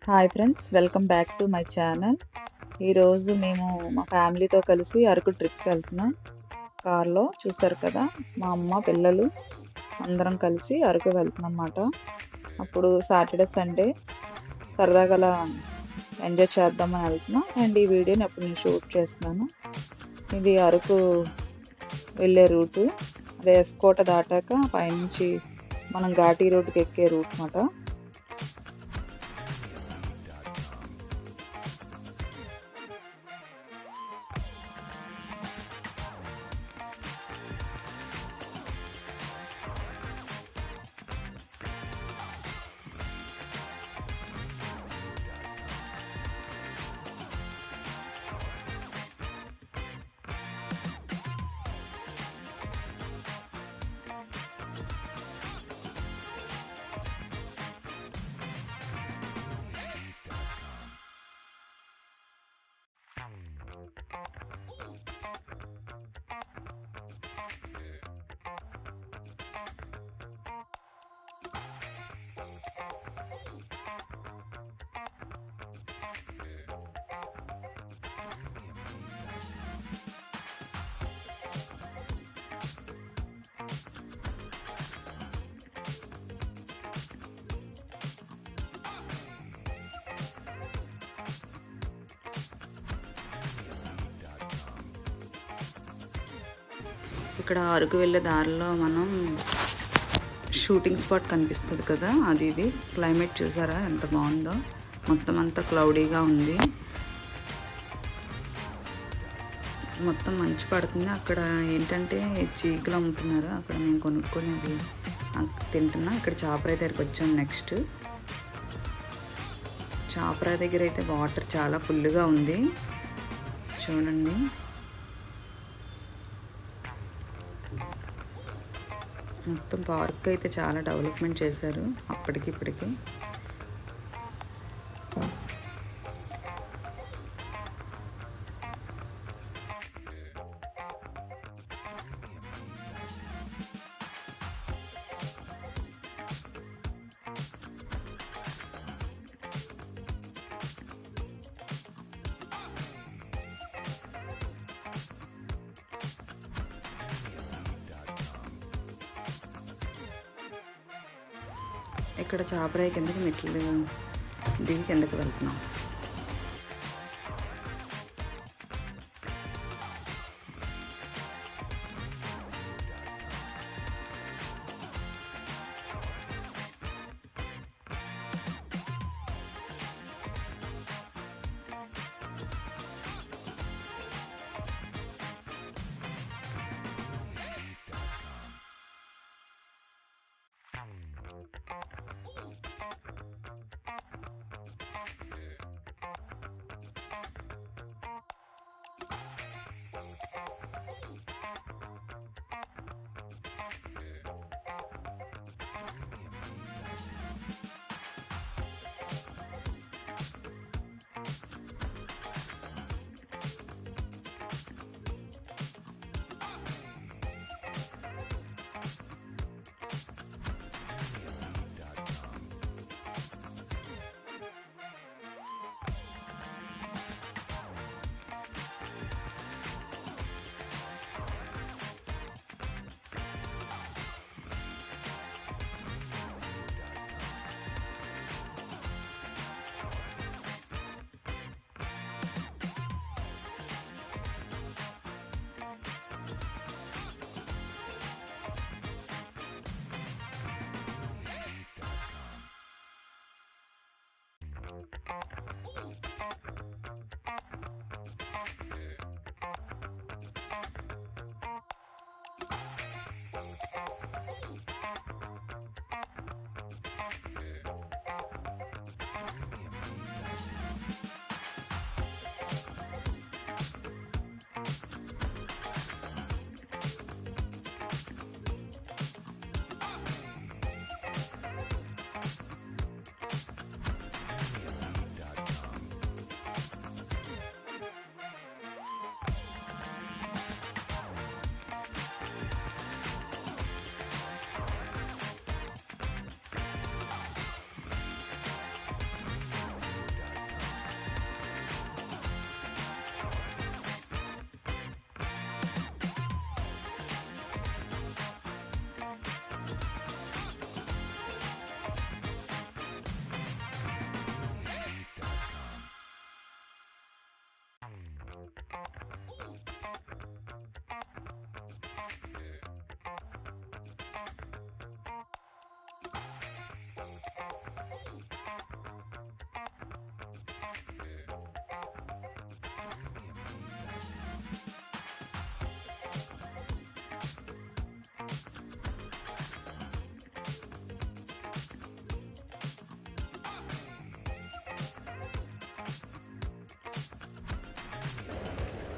Hi friends, welcome back to my channel. ఈరోజు మేము మా ఫ్యామిలీతో కలిసి అరకు ట్రిప్కి వెళ్తున్నాం. కార్లో చూసారు కదా, మా అమ్మ పిల్లలు అందరం కలిసి అరకు వెళ్తున్నాం అన్నమాట. అప్పుడు సాటర్డే సండే సరదాగా అలా ఎంజాయ్ చేద్దామని వెళ్తున్నాం. అండ్ ఈ వీడియోని అప్పుడు నేను షూట్ చేస్తున్నాను. ఇది అరకు వెళ్ళే రూటు. అదే ఎస్కోట దాటాక పైనుంచి మనం ఘాటీ రోడ్డుకి ఎక్కే రూట్ అన్నమాట. ఇక్కడ అరకు వెళ్ళే దారిలో మనం షూటింగ్ స్పాట్ కనిపిస్తుంది కదా, ఇది క్లైమేట్ చూసారా ఎంత బాగుందో. మొత్తం అంతా క్లౌడీగా ఉంది, మొత్తం మంచు పడుతుంది. అక్కడ ఏంటంటే చీకులు అమ్ముతున్నారు, అక్కడ మేము కొనుక్కొని అది తింటున్నాం. ఇక్కడ చాపరాయి దగ్గరికి వచ్చాం. నెక్స్ట్ చాపరాయి దగ్గర అయితే వాటర్ చాలా ఫుల్గా ఉంది చూడండి. మొత్తం పార్క్ అయితే చాలా డెవలప్మెంట్ చేశారు అప్పటికిప్పటికి. ఇక్కడ చాపరాయి కిందకి మెట్లు దిగి కిందకి వెళ్తున్నాం.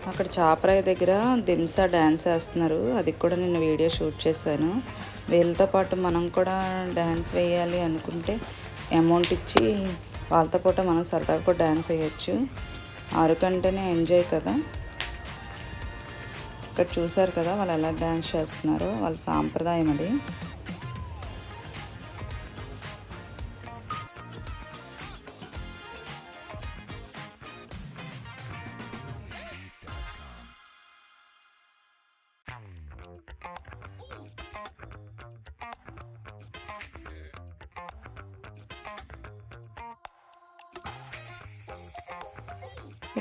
అక్కడ చాపరాయి దగ్గర దింసా డ్యాన్స్ వేస్తున్నారు. అది కూడా నేను వీడియో షూట్ చేశాను. వీళ్ళతో పాటు మనం కూడా డ్యాన్స్ వేయాలి అనుకుంటే అమౌంట్ ఇచ్చి వాళ్ళతో పాటు మనం సరదాగా కూడా డ్యాన్స్ వేయచ్చు. అరకంటేనే ఎంజాయ్ కదా. ఇక్కడ చూసారు కదా వాళ్ళు ఎలా డ్యాన్స్ చేస్తున్నారో, వాళ్ళ సాంప్రదాయం అది.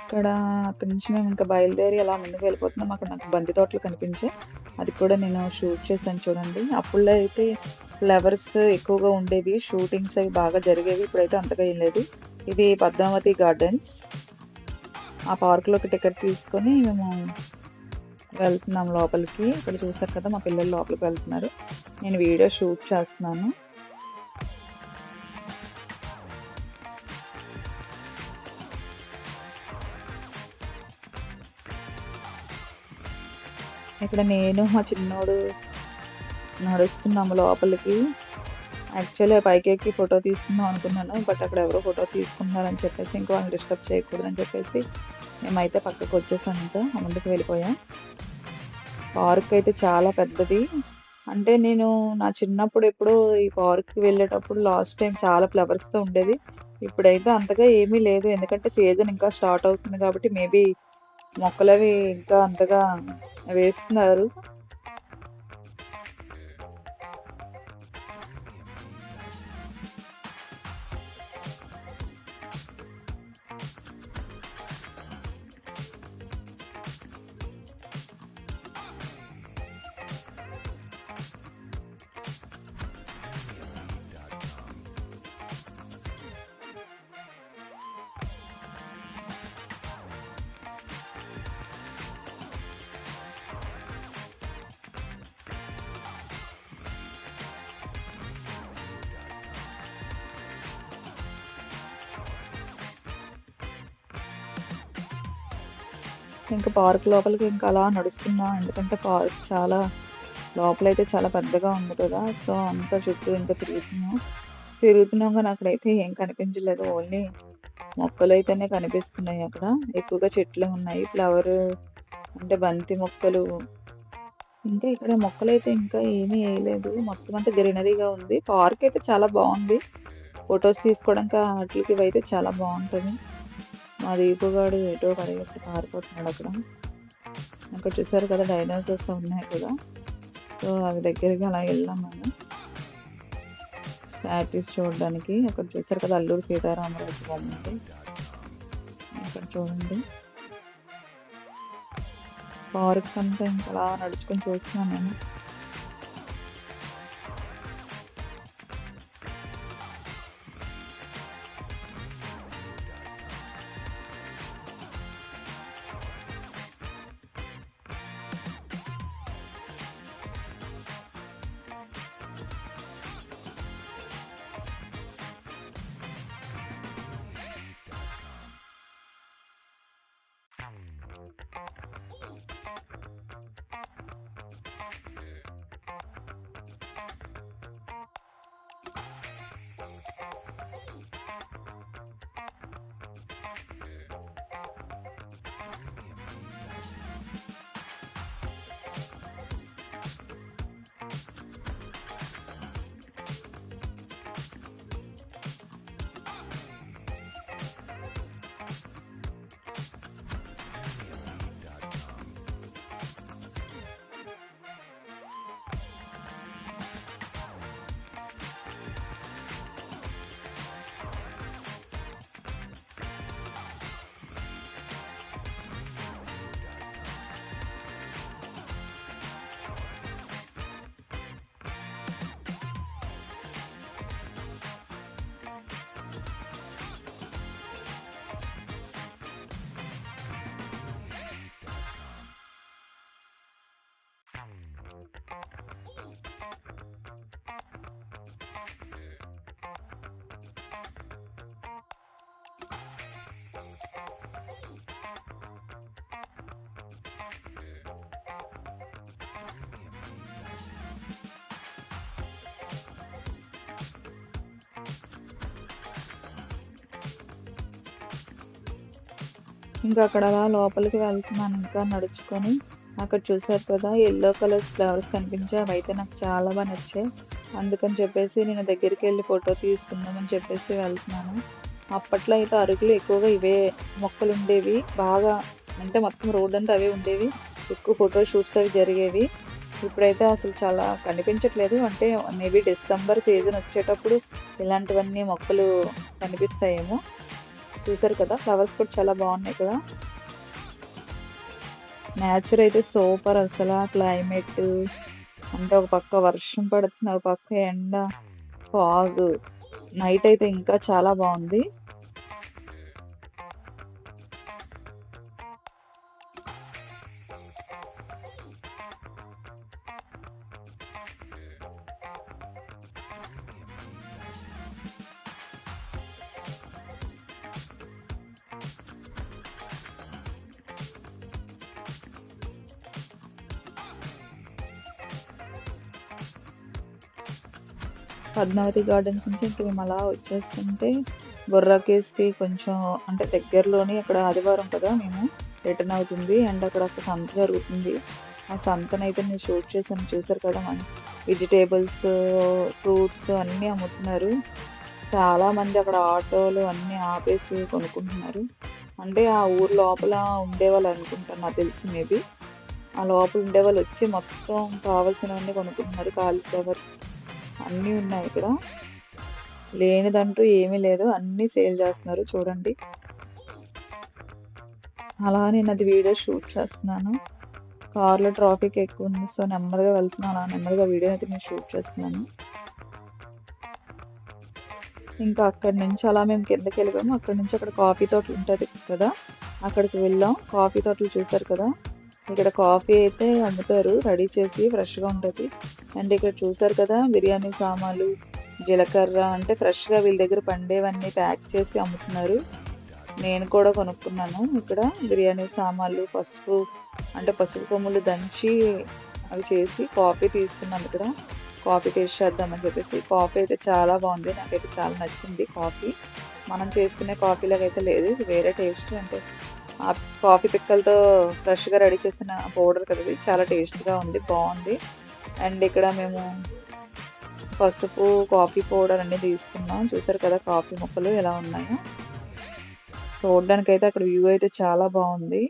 ఇక్కడ అక్కడి నుంచి మేము ఇంకా బయలుదేరి అలా ముందుకు వెళ్ళిపోతున్నాం. అక్కడ నాకు బంతి తోటలు కనిపించాయి. అది కూడా నేను షూట్ చేశాను చూడండి. అప్పుడులో అయితే ఫ్లవర్స్ ఎక్కువగా ఉండేవి, షూటింగ్స్ అవి బాగా జరిగేవి. ఇప్పుడైతే అంతగా ఏం లేదు. ఇది పద్మావతి గార్డెన్స్. ఆ పార్కులోకి టికెట్ తీసుకొని మేము వెళ్తున్నాం లోపలికి. ఇక్కడ చూసారు కదా మా పిల్లలు లోపలికి వెళ్తున్నారు. నేను వీడియో షూట్ చేస్తున్నాను. ఇక్కడ నేను మా చిన్నోడు నడుస్తున్నాము లోపలికి. యాక్చువల్లీ పైకెక్కి ఫోటో తీసుకుందాం అనుకున్నాను. బట్ అక్కడ ఎవరో ఫోటో తీసుకున్నారని చెప్పేసి ఇంకో వాళ్ళని డిస్టర్బ్ చేయకూడదని చెప్పేసి మేమైతే పక్కకు వచ్చేసాం. ఇంకా ముందుకు వెళ్ళిపోయాం. పార్క్ అయితే చాలా పెద్దది. అంటే నేను నా చిన్నప్పుడు ఎప్పుడో ఈ పార్క్‌కి వెళ్ళేటప్పుడు లాస్ట్ టైం చాలా ఫ్లవర్స్‌తో ఉండేది. ఇప్పుడైతే అంతగా ఏమీ లేదు. ఎందుకంటే సీజన్ ఇంకా స్టార్ట్ అవుతుంది కాబట్టి మేబీ మొక్కలవి ఇంకా అంతగా వేస్తున్నారు. ఇంకా పార్క్ లోపలికి ఇంకా అలా నడుస్తున్నా. ఎందుకంటే పార్క్ చాలా లోపలైతే చాలా పెద్దగా ఉంది కదా. సో అంతా చుట్టూ ఇంకా తిరుగుతున్నాం కానీ అక్కడైతే ఏం కనిపించలేదు. ఓన్లీ మొక్కలైతేనే కనిపిస్తున్నాయి అక్కడ. ఎక్కువగా చెట్లు ఉన్నాయి. ఫ్లవర్ అంటే బంతి మొక్కలు. ఇంకా ఇక్కడ మొక్కలైతే ఇంకా ఏమీ వేయలేదు. మొత్తం అంతా గ్రీనరీగా ఉంది. పార్క్ అయితే చాలా బాగుంది. ఫొటోస్ తీసుకోవడానికి ఆటిలకి ఇవైతే చాలా బాగుంటుంది. మా దీపుగాడు ఎటో పరిగెత్తి పారిపోతున్నాడు అక్కడ. అక్కడ చూసారు కదా డైనోసార్స్ ఉన్నాయి కదా. సో అవి దగ్గరికి అలా వెళ్ళాం మేము స్టాట్యూస్ చూడడానికి. అక్కడ చూసారు కదా అల్లూరి సీతారామరాజు బొమ్మ ఉంది. ఇక్కడ చూడండి పార్క్ అంతా ఇంకా అలా నడుచుకొని చూస్తున్నాను నేను. ఇంకా అక్కడ అలా లోపలికి వెళ్తున్నాను ఇంకా నడుచుకొని. అక్కడ చూసారు కదా! యెల్లో కలర్స్ ఫ్లవర్స్ కనిపించాయి. అవైతే నాకు చాలా నచ్చాయి. అందుకని చెప్పేసి నేను దగ్గరికెళ్ళి ఫోటో తీసుకుందామని చెప్పేసి వెళ్తున్నాను. అప్పట్లో అయితే అరకులో ఎక్కువగా ఇవే మొక్కలుండేవి. బాగా అంటే మొత్తం రోడ్డంతా అవే ఉండేవి. ఎక్కువ ఫోటో షూట్స్ అవి జరిగేవి. ఇప్పుడైతే అసలు చాలా కనిపించట్లేదు. అంటే మేబీ డిసెంబర్ సీజన్ వచ్చేటప్పుడు ఇలాంటివన్నీ మొక్కలు కనిపిస్తాయేమో! చూసారు కదా! ఫ్లవర్స్ కూడా చాలా బాగున్నాయి కదా! నేచర్ అయితే సూపర్ అసల. క్లైమేట్ అంటే ఒక పక్క వర్షం పడుతుంది. ఒక పక్క ఎండ, ఫాగ్. నైట్ అయితే ఇంకా చాలా బావుంది. 'పద్మావతి గార్డెన్స్' నుంచి ఇంక మేము అలా వచ్చేస్తుంటే బొర్రా కేవ్స్‌కి కొంచెం అంటే దగ్గరలోనే అక్కడ ఆదివారం కదా! మేము రిటర్న్ అవుతుంది. అండ్ అక్కడ ఒక సంత జరుగుతుంది. ఆ సంతనైతే నేను షూట్ చేశాను. చూసారు కదా! వెజిటబుల్స్, ఫ్రూట్స్ అన్నీ అమ్ముతున్నారు. చాలామంది అక్కడ ఆటోలు అన్నీ ఆపేసి కొనుక్కుంటున్నారు. అంటే ఆ ఊరు లోపల ఉండేవాళ్ళు అనుకుంటాను నాకు తెలిసి మేబీ. ఆ లోపల ఉండేవాళ్ళు వచ్చి మొత్తం కావాల్సినవన్నీ కొనుక్కుంటున్నారు. కాలీఫ్లవర్స్ అన్నీ ఉన్నాయి ఇక్కడ. లేనిదంటూ ఏమీ లేదు. అన్నీ సేల్ చేస్తున్నారు చూడండి. అలా నేనది వీడియో షూట్ చేస్తున్నాను. కార్‌లో ట్రాఫిక్ ఎక్కువుంది. సో, నెమ్మదిగా వెళ్తున్నాను. అలా నెమ్మదిగా వీడియోనైతే నేను షూట్ చేస్తున్నాను. ఇంకా అక్కడి నుంచి అలా మేము కిందకెళ్ళిపోయాము. అక్కడి నుంచి అక్కడ కాఫీ తోటలుంటది కదా! అక్కడికి వెళ్ళాం. కాఫీ తోటలు చూసారు కదా! ఇక్కడ కాఫీ అయితే అమ్ముతారు. రెడీ చేసి ఫ్రెష్‌గా ఉంటది. అండ్ ఇక్కడ చూసారు కదా! బిర్యానీ సామాన్లు, జీలకర్ర అంటే ఫ్రెష్‌గా వీళ్ళ దగ్గర పండేవన్నీ ప్యాక్ చేసి అమ్ముతున్నారు. నేను కూడా కొనుక్కున్నాను ఇక్కడ. బిర్యానీ సామాన్లు, పసుపు అంటే పసుపు కొమ్ములు దంచి అవి చేసి కాఫీ తీసుకున్నాం ఇక్కడ. కాఫీ టేస్ట్ చేద్దామని చెప్పేసి. కాఫీ అయితే చాలా బావుంది. నాకైతే చాలా నచ్చింది కాఫీ. మనం చేసుకునే కాఫీలాగా అయితే లేదు. ఇది వేరే టేస్ట్ అంటే కాఫీ పిక్కలతో ఫ్రెష్‌గా రెడీ చేసిన పౌడర్ కదా! ఇది చాలా టేస్ట్‌గా ఉంది. బావుంది. అండ్ ఇక్కడ మేము పసుపు, కాఫీ పౌడర్ అన్నీ తీసుకున్నాం. చూసారు కదా! కాఫీ మొక్కలు ఎలా ఉన్నాయో. చూడడానికైతే అక్కడ వ్యూ అయితే చాలా బావుంది.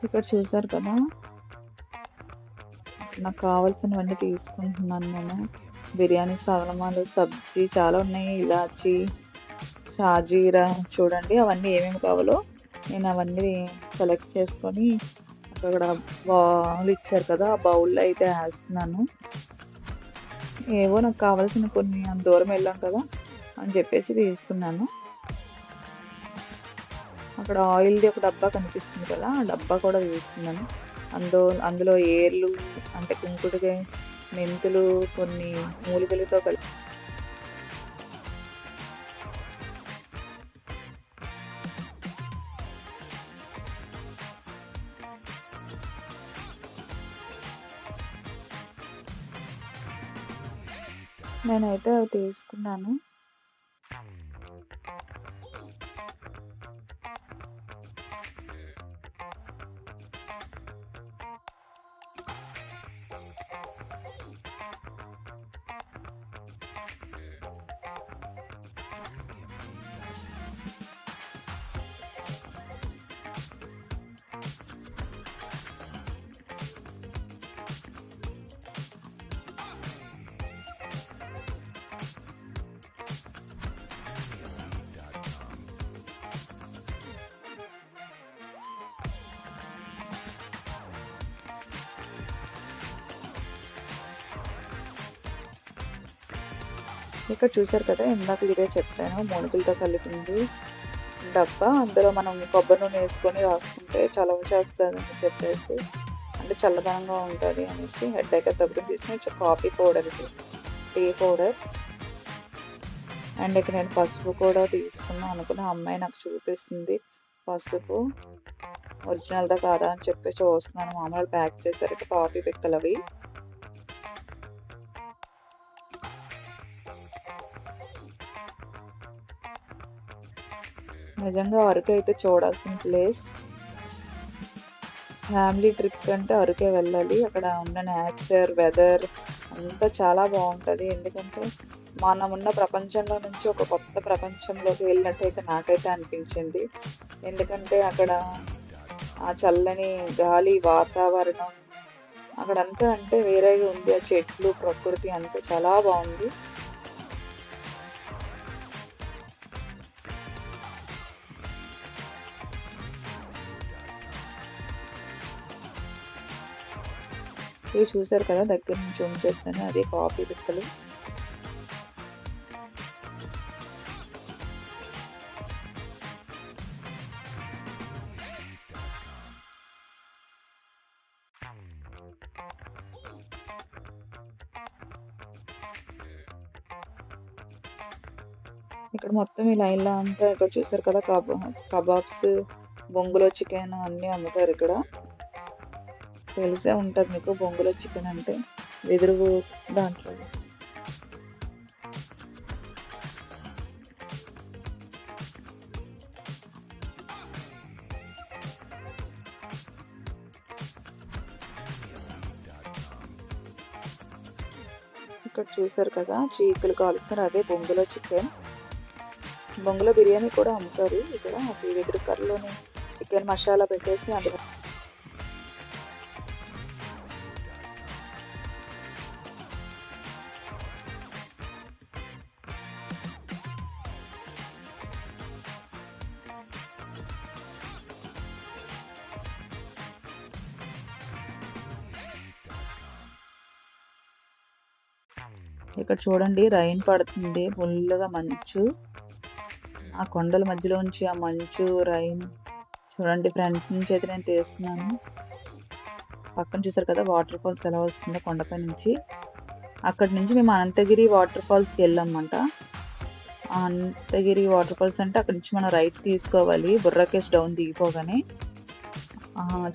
ఇక్కడ చూసారు కదా! నాకు కావాల్సినవన్నీ తీసుకుంటున్నాను నేను. బిర్యానీ సామాన్లు, సబ్జీ చాలా ఉన్నాయి. ఇలాచీ, షాజీరా చూడండి అవన్నీ ఏమేమి కావాలో నేను అవన్నీ సెలెక్ట్ చేసుకొని అక్కడ బౌల్ ఇచ్చారు కదా! ఆ బౌల్‌లో అయితే ఏస్తున్నాను. ఏవో నాకు కావాల్సిన కొన్ని అంత దూరం వెళ్ళాం కదా! అని చెప్పేసి తీసుకున్నాను. అక్కడ ఆయిల్‌ది ఒక డబ్బా కనిపిస్తుంది కదా! ఆ డబ్బా కూడా తీసుకున్నాను. అందులో ఏర్లు అంటే కుంకుడుకాయ, మెంతులు, కొన్ని మూలికలతో కలిపి నేనైతే అవి తీసుకున్నాను. ఇక్కడ చూసారు కదా! ఇందాక ఇదే చెప్పాను. మూలికలతో కలిపింది డబ్బా. అందులో మనం కొబ్బరి నూనె ఏసుకొని రాసుకుంటే చలవ చేస్తదని చెప్పేసి, అంటే చల్లదనంగా ఉంటది అనేసి హెడేక్ అది తగ్గుతుంది తీసుకొని కాఫీ పౌడర్ ఇది. Tea powder. అండ్ ఇక్కడ నేను పసుపు కూడా తీసుకుందాం అనుకున్న అమ్మాయి నాకు చూపిస్తుంది. పసుపు ఒరిజినల్‌దా కాదా అని చెప్పేసి చూస్తున్నాను. మామూలుగా ప్యాక్ చేశారు. కాఫీ పిక్కలవి. నిజంగా అరకు అయితే చూడాల్సిన ప్లేస్. ఫ్యామిలీ ట్రిప్ కంటే అరకే వెళ్ళాలి. అక్కడ ఉన్న నేచర్, వెదర్ అంతా చాలా బావుంటది. ఎందుకంటే మనమున్న ప్రపంచంలో నుంచి ఒక కొత్త ప్రపంచంలోకి వెళ్ళినట్టయితే నాకైతే అనిపించింది. ఎందుకంటే అక్కడ ఆ చల్లని గాలి, వాతావరణం అక్కడంతా అంటే వేరేగా ఉంది. ఆ చెట్లు, ప్రకృతి అంతా చాలా బావుంది. ఇవి చూసారు కదా! దగ్గర నుంచి జూమ్ చేశాను. అవి కాఫీ పిక్కలు. ఇక్కడ మొత్తం ఈ లైన్‌లో అంతా ఇక్కడ చూసారు కదా! కబాబ్స్, బొంగులో చికెన్ అన్నీ అమ్ముతారు ఇక్కడ. తెలిసే ఉంటది మీకు బొంగులో చికెన్ అంటే. వెదురు దాంట్లో వేసి. ఇక్కడ చూసారు కదా! చీకులు కాలుస్తారు. అవే బొంగులో చికెన్. బొంగులో బిర్యానీ కూడా అమ్ముతారు ఇక్కడ. అది వెదురు కర్రలోని చికెన్ మసాలా పెట్టేసి అందులో ఇక్కడ చూడండి రైన్ పడుతుంది. ఫుల్లుగా మంచు. ఆ కొండల మధ్యలోంచి ఆ మంచు, రైన్ చూడండి ఫ్రంట్ నుంచి అయితే నేను తీస్తున్నాను. పక్కన చూసారు కదా! వాటర్ ఫాల్స్ ఎలా వస్తుందో కొండపై నుంచి. అక్కడి నుంచి మేము అనంతగిరి వాటర్ ఫాల్స్‌కి వెళ్ళామన్నమాట. అనంతగిరి వాటర్ ఫాల్స్ అంటే అక్కడి నుంచి మనం రైట్ తీసుకోవాలి. బుర్రా డౌన్ దిగిపోగానే.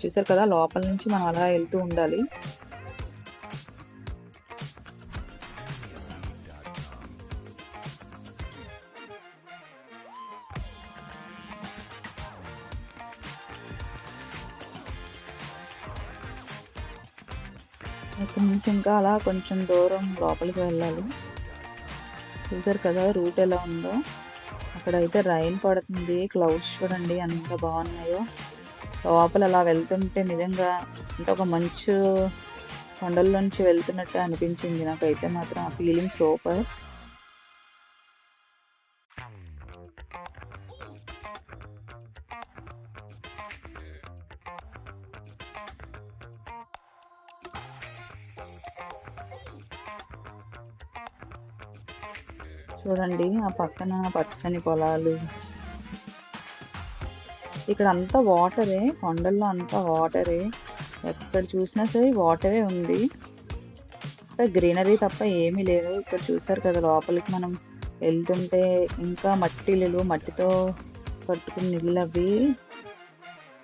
చూసారు కదా! లోపల నుంచి మనం అలా వెళ్తూ ఉండాలి. ఇక్కడి నుంచి ఇంకా అలా కొంచెం దూరం లోపలికి వెళ్ళాలి. చూసారు కదా రూట్ ఎలా ఉందో. అక్కడైతే రైన్ పడుతుంది. క్లౌడ్స్ చూడండి ఎంత బాగున్నాయో. లోపల అలా వెళ్తుంటే నిజంగా అంటే ఒక మంచు కొండల్లోంచి వెళ్తున్నట్టే అనిపించింది నాకైతే మాత్రం. ఆ ఫీలింగ్ సూపర్. చూడండి ఆ పక్కన పచ్చని పొలాలు. ఇక్కడ అంతా వాటరే. కొండల్లో అంతా వాటరే. ఎక్కడ చూసినా సరే వాటరే ఉంది. గ్రీనరీ తప్ప ఏమీ లేదు. ఇక్కడ చూసారు కదా! లోపలికి మనం వెళ్తుంటే ఇంకా మట్టిల్లులు, మట్టితో కట్టుకున్న ఇళ్ళవి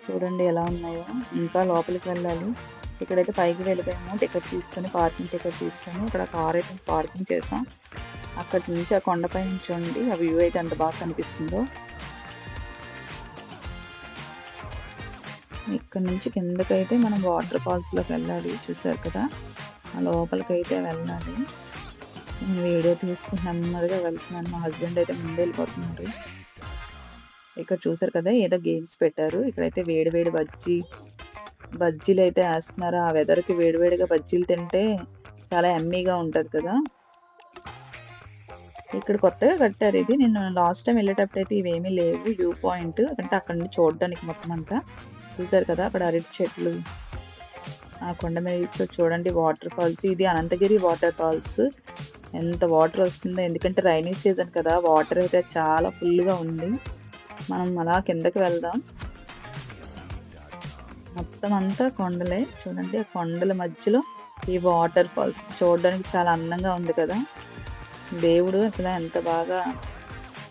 చూడండి ఎలా ఉన్నాయో. ఇంకా లోపలికి వెళ్ళాలి. ఇక్కడైతే పైకి వెళ్ళిపోయాము. టికెట్ తీసుకొని పార్కింగ్ టికెట్ తీసుకొని ఇక్కడ కార్ అయితే పార్కింగ్ చేసాం. అక్కడి నుంచి ఆ కొండపై నుంచోండి ఆ వ్యూ అయితే ఎంత బాగా కనిపిస్తుందో. ఇక్కడ నుంచి కిందకైతే మనం వాటర్ ఫాల్స్‌లోకి వెళ్ళాలి. చూసారు కదా! ఆ లోపలికైతే వెళ్ళాలి. నేను వీడియో తీసుకొని నెమ్మదిగా వెళ్తున్నాను. మా హస్బెండ్ అయితే ముందు వెళ్ళిపోతున్నారు. ఇక్కడ చూసారు కదా! ఏదో గేమ్స్ పెట్టారు. ఇక్కడైతే వేడి వేడి బజ్జీలు అయితే వేస్తున్నారు. ఆ వెదర్‌కి వేడి వేడిగా బజ్జీలు తింటే చాలా యమ్మీగా ఉంటది కదా! ఇక్కడ కొత్తగా కట్టారు ఇది. నేను లాస్ట్ టైమ్ వెళ్ళేటప్పుడైతే ఇవేమీ లేవు. వ్యూ పాయింట్ అంటే అక్కడి నుంచి చూడడానికి మొత్తం అంతా. చూసారు కదా! అక్కడ అరటి చెట్లు. ఆ కొండ మీద చూడండి వాటర్ ఫాల్స్. ఇది అనంతగిరి వాటర్ ఫాల్స్. ఎంత వాటర్ వస్తుందో. ఎందుకంటే రైనీ సీజన్ కదా! వాటర్ అయితే చాలా ఫుల్‌గా ఉంది. మనం అలా కిందకి వెళ్దాం. మొత్తం అంతా కొండలే. చూడండి ఆ కొండల మధ్యలో ఈ వాటర్ ఫాల్స్ చూడడానికి చాలా అందంగా ఉంది కదా! దేవుడు అసలు ఎంత బాగా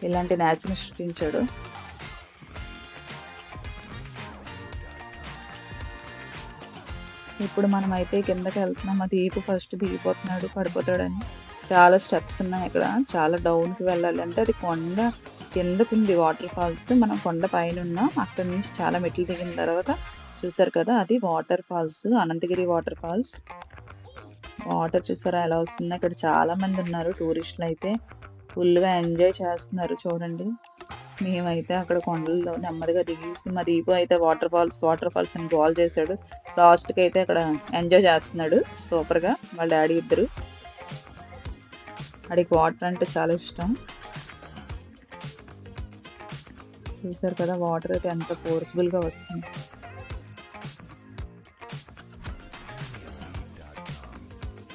ఇలాంటి నేచర్‌ని సృష్టించాడో. ఇప్పుడు మనమైతే కిందకి వెళ్తున్నాం. మా దీపు ఫస్ట్ దిగిపోతున్నాడు పడిపోతాడని. చాలా స్టెప్స్ ఉన్నాయి ఇక్కడ. చాలా డౌన్‌కి వెళ్ళాలి. అంటే అది కొండ కిందకుంది వాటర్ ఫాల్స్. మనం కొండ పైనున్నాం. అక్కడి నుంచి చాలా మెట్లు దిగిన తర్వాత చూసారు కదా! అది water falls. Anantagiri water falls. Water చూసారా ఎలా వస్తుందో? ఇక్కడ చాలా మందున్నారు టూరిస్టులయితే. ఫుల్‌గా ఎంజాయ్ చేస్తున్నారు చూడండి. మేమైతే అక్కడ కొండల్లో నెమ్మదిగా దిగేసి మా దీపు అయితే వాటర్ ఫాల్స్, వాటర్ ఫాల్స్ అని గోల చేశాడు. లాస్ట్‌కయితే అక్కడ ఎంజాయ్ చేస్తున్నాడు సూపర్‌గా వాళ్ళ డ్యాడీ ఇద్దరు. వాడికి వాటర్ అంటే చాలా ఇష్టం. చూసారు కదా! వాటర్ అయితే ఎంత ఫోర్స్‌బుల్‌గా వస్తుంది.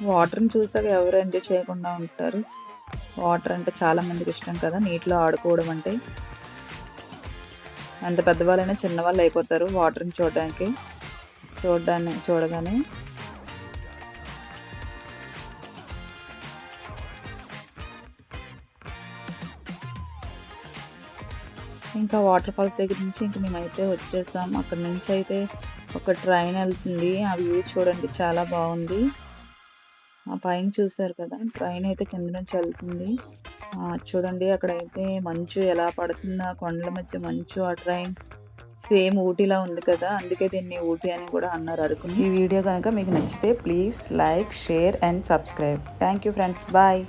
వాటర్‌ని చూసాక ఎవరు ఎంజాయ్ చేయకుండా ఉంటారు. వాటర్ అంటే చాలా మందికి ఇష్టం కదా! నీటిలో ఆడుకోవడం అంటే. ఎంత పెద్దవాళ్ళైనా చిన్నవాళ్ళు అయిపోతారు వాటర్‌ని చూడడానికి. చూడగానే. ఇంకా వాటర్ ఫాల్స్ దగ్గర నుంచి ఇంక మేమైతే వచ్చేసాం. అక్కడి నుంచి అయితే ఒక ట్రైన్ ఎళ్తుంది. ఆ వ్యూ చూడండి చాలా బావుంది. ఆ పైన చూసారు కదా! ట్రైన్ అయితే కింద నుంచి ఎళ్తుంది. చూడండి అక్కడైతే మంచు ఎలా పడుతుందో ఆ కొండల మధ్య మంచు, ఆ ట్రైన్ సేమ్ ఊటీలా ఉంది కదా! అందుకే దీన్ని ఊటీ అని కూడా అన్నారు అరకుని. ఈ వీడియో గనక మీకు నచ్చితే please like, share and subscribe. Thank you friends. Bye.